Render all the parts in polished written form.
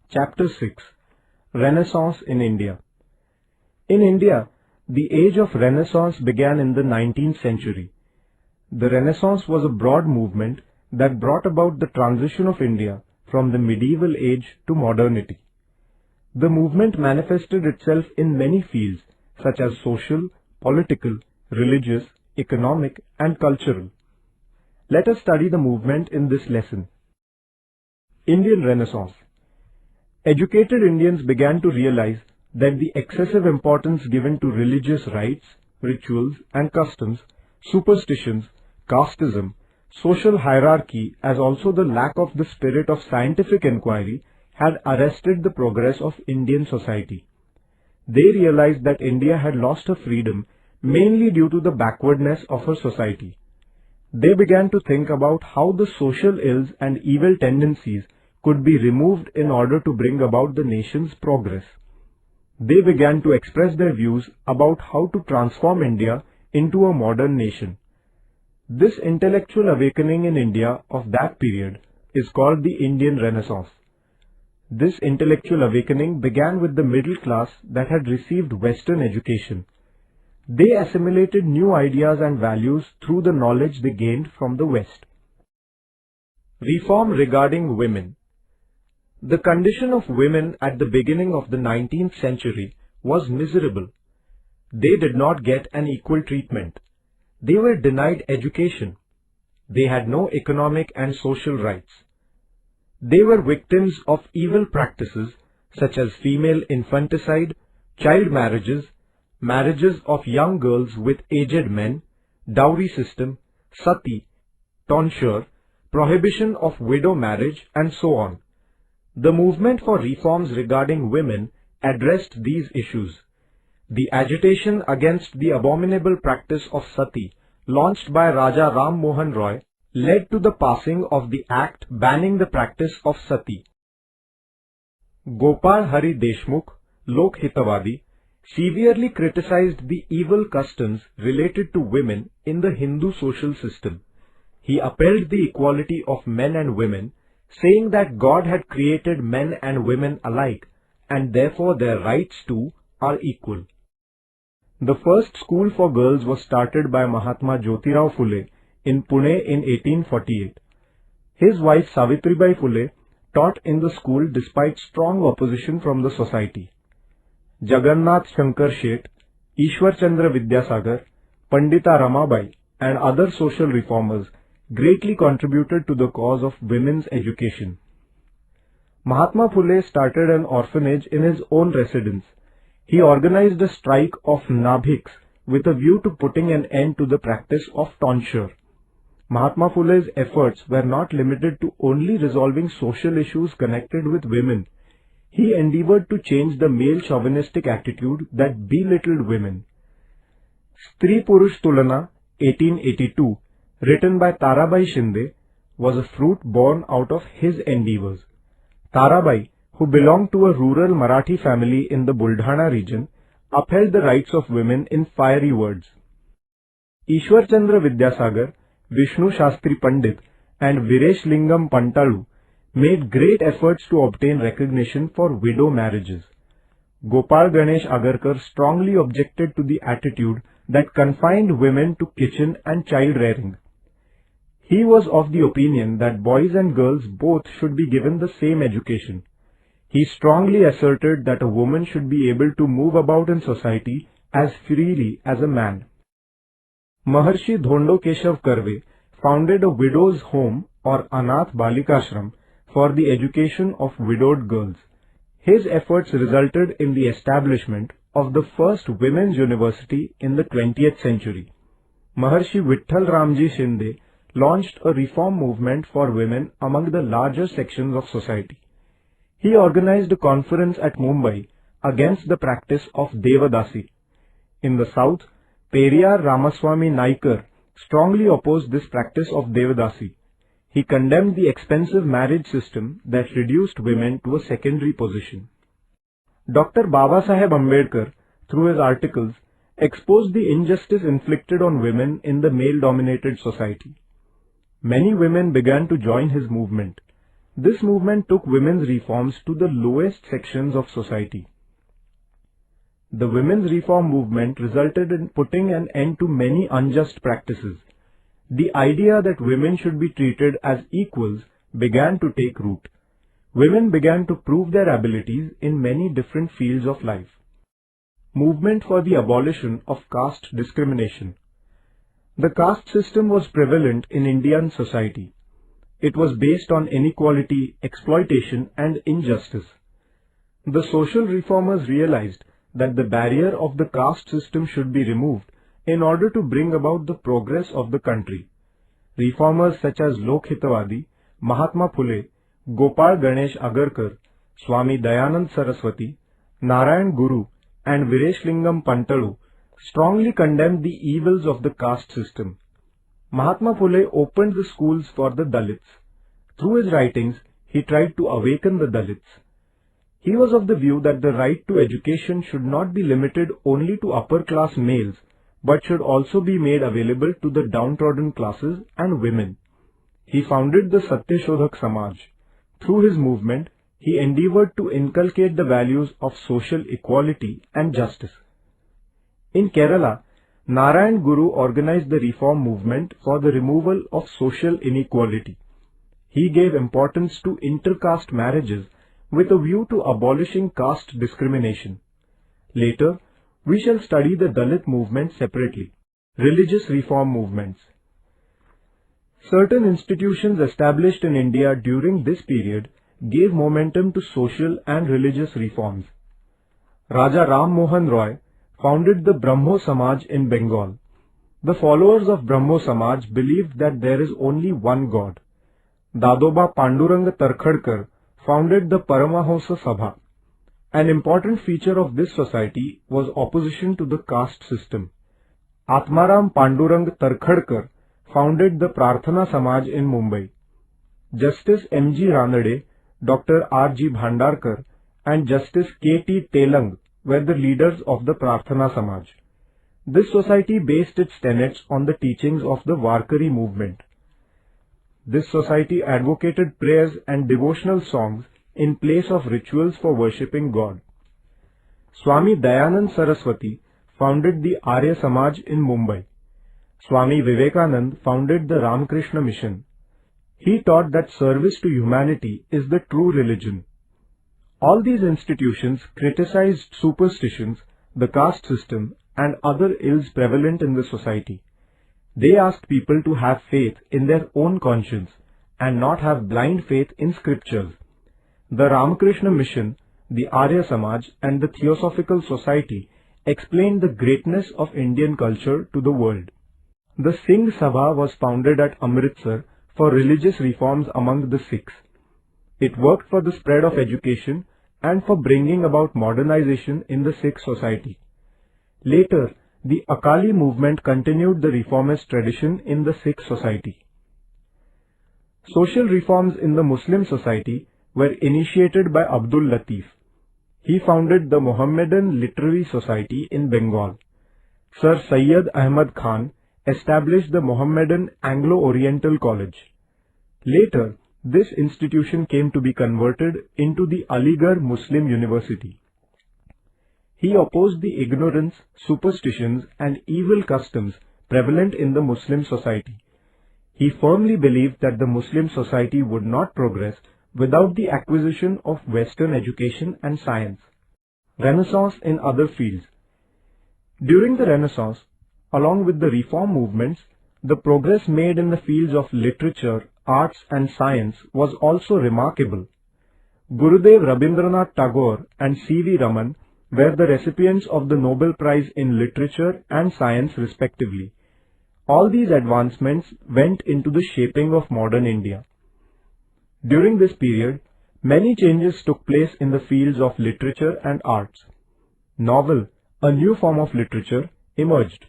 Chapter 6: Renaissance in India. In India, the age of Renaissance began in the 19th century. The Renaissance was a broad movement that brought about the transition of India from the medieval age to modernity. The movement manifested itself in many fields such as social, political, religious, economic, and cultural. Let us study the movement in this lesson. Indian Renaissance. Educated Indians began to realize that the excessive importance given to religious rites, rituals and customs, superstitions, casteism, social hierarchy, as also the lack of the spirit of scientific inquiry had arrested the progress of Indian society. They realized that India had lost her freedom mainly due to the backwardness of her society. They began to think about how the social ills and evil tendencies could be removed in order to bring about the nation's progress. They began to express their views about how to transform India into a modern nation. This intellectual awakening in India of that period is called the Indian Renaissance. This intellectual awakening began with the middle class that had received Western education. They assimilated new ideas and values through the knowledge they gained from the West. Reform regarding women. The condition of women at the beginning of the 19th century was miserable. They did not get an equal treatment. They were denied education. They had no economic and social rights. They were victims of evil practices such as female infanticide, child marriages, marriages of young girls with aged men, dowry system, sati, tonsure, prohibition of widow marriage, and so on. The movement for reforms regarding women addressed these issues. The agitation against the abominable practice of sati, launched by Raja Ram Mohan Roy, led to the passing of the act banning the practice of sati. Gopal Hari Deshmukh, Lok Hitavadi, severely criticized the evil customs related to women in the Hindu social system. He upheld the equality of men and women, saying that God had created men and women alike, and therefore their rights too are equal. The first school for girls was started by Mahatma Jyotirao Phule in Pune in 1848. His wife Savitribai Phule taught in the school despite strong opposition from the society. Jagannath Shankar Sheth, Ishwar Chandra Vidyasagar, Pandita Ramabai and other social reformers greatly contributed to the cause of women's education. Mahatma Phule started an orphanage in his own residence. He organized a strike of Nabhiks with a view to putting an end to the practice of tonsure. Mahatma Phule's efforts were not limited to only resolving social issues connected with women. He endeavored to change the male chauvinistic attitude that belittled women. Stri Purush Tulana, 1882, written by Tarabai Shinde, was a fruit born out of his endeavors. Tarabai, who belonged to a rural Marathi family in the Buldhana region, upheld the rights of women in fiery words. Ishwar Chandra Vidyasagar, Vishnu Shastri Pandit and Viresh Lingam Pantalu made great efforts to obtain recognition for widow marriages. Gopal Ganesh Agarkar strongly objected to the attitude that confined women to kitchen and child rearing. He was of the opinion that boys and girls both should be given the same education. He strongly asserted that a woman should be able to move about in society as freely as a man. Maharshi Dhondo Keshav Karve founded a widow's home or Anath Balikashram for the education of widowed girls. His efforts resulted in the establishment of the first women's university in the 20th century. Maharshi Vitthal Ramji Shinde launched a reform movement for women among the larger sections of society. He organized a conference at Mumbai against the practice of Devadasi. In the south, Periyar Ramaswamy Naikar strongly opposed this practice of Devadasi. He condemned the expensive marriage system that reduced women to a secondary position. Dr. Babasaheb Ambedkar, through his articles, exposed the injustice inflicted on women in the male-dominated society. Many women began to join his movement. This movement took women's reforms to the lowest sections of society. The women's reform movement resulted in putting an end to many unjust practices. The idea that women should be treated as equals began to take root. Women began to prove their abilities in many different fields of life. Movement for the abolition of caste discrimination. The caste system was prevalent in Indian society. It was based on inequality, exploitation, and injustice. The social reformers realized that the barrier of the caste system should be removed in order to bring about the progress of the country. Reformers such as Lokhitavadi, Mahatma Phule, Gopal Ganesh Agarkar, Swami Dayanand Saraswati, Narayan Guru, and Vireshilingam Pantalu strongly condemned the evils of the caste system. Mahatma Phule opened the schools for the Dalits. Through his writings, he tried to awaken the Dalits. He was of the view that the right to education should not be limited only to upper-class males, but should also be made available to the downtrodden classes and women. He founded the Satyashodhak Samaj. Through his movement, he endeavored to inculcate the values of social equality and justice. In Kerala, Narayan Guru organized the reform movement for the removal of social inequality. He gave importance to intercaste marriages with a view to abolishing caste discrimination. Later, we shall study the Dalit movement separately. Religious reform movements. Certain institutions established in India during this period gave momentum to social and religious reforms. Raja Ram Mohan Roy founded the Brahmo Samaj in Bengal. The followers of Brahmo Samaj believed that there is only one God. Dadoba Panduranga Tarkhadkar founded the Paramahansa Sabha. An important feature of this society was opposition to the caste system. Atmaram Pandurang Tarkhadkar founded the Prarthana Samaj in Mumbai. Justice M.G. Ranade, Dr. R.G. Bhandarkar, and Justice K.T. Telang were the leaders of the Prarthana Samaj. This society based its tenets on the teachings of the Warkari movement. This society advocated prayers and devotional songs in place of rituals for worshipping God. Swami Dayanand Saraswati founded the Arya Samaj in Mumbai. Swami Vivekanand founded the Ramakrishna Mission. He taught that service to humanity is the true religion. All these institutions criticized superstitions, the caste system, and other ills prevalent in the society. They asked people to have faith in their own conscience and not have blind faith in scriptures. The Ramakrishna Mission, the Arya Samaj, and the Theosophical Society explained the greatness of Indian culture to the world. The Singh Sabha was founded at Amritsar for religious reforms among the Sikhs. It worked for the spread of education and for bringing about modernization in the Sikh society. Later, the Akali movement continued the reformist tradition in the Sikh society. Social reforms in the Muslim society were initiated by Abdul Latif. He founded the Mohammedan Literary Society in Bengal. Sir Syed Ahmad Khan established the Mohammedan Anglo-Oriental College. Later, this institution came to be converted into the Aligarh Muslim University. He opposed the ignorance, superstitions, and evil customs prevalent in the Muslim society. He firmly believed that the Muslim society would not progress without the acquisition of Western education and science. Renaissance in other fields. During the Renaissance, along with the reform movements, the progress made in the fields of literature, arts, and science was also remarkable. Gurudev Rabindranath Tagore and C.V. Raman were the recipients of the Nobel Prize in Literature and Science respectively. All these advancements went into the shaping of modern India. During this period, many changes took place in the fields of literature and arts. Novel, a new form of literature, emerged.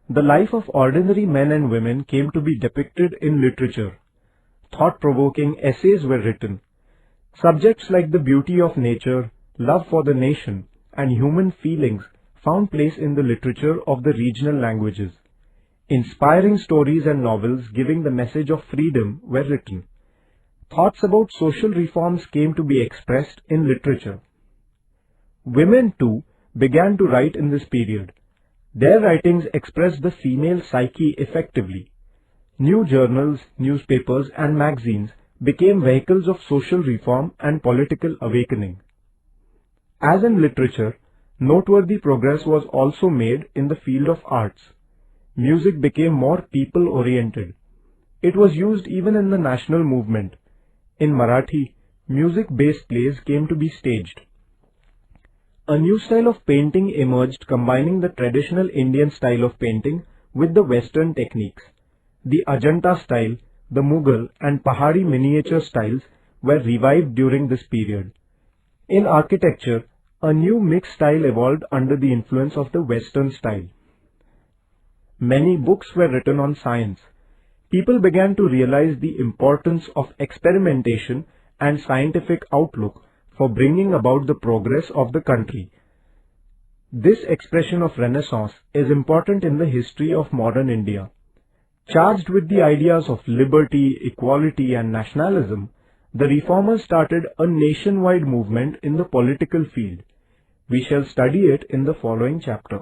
The life of ordinary men and women came to be depicted in literature. Thought-provoking essays were written. Subjects like the beauty of nature, love for the nation, and human feelings found place in the literature of the regional languages. Inspiring stories and novels giving the message of freedom were written. thoughts about social reforms came to be expressed in literature. Women too began to write in this period. Their writings expressed the female psyche effectively. New journals, newspapers and magazines became vehicles of social reform and political awakening. As in literature, noteworthy progress was also made in the field of arts. Music became more people-oriented. It was used even in the national movement. In Marathi, music-based plays came to be staged. A new style of painting emerged, combining the traditional Indian style of painting with the Western techniques. The Ajanta style, the Mughal and Pahari miniature styles were revived during this period. In architecture, a new mixed style evolved under the influence of the Western style. Many books were written on science. People began to realize the importance of experimentation and scientific outlook for bringing about the progress of the country. This expression of Renaissance is important in the history of modern India. Charged with the ideas of liberty, equality and nationalism, the reformers started a nationwide movement in the political field. We shall study it in the following chapter.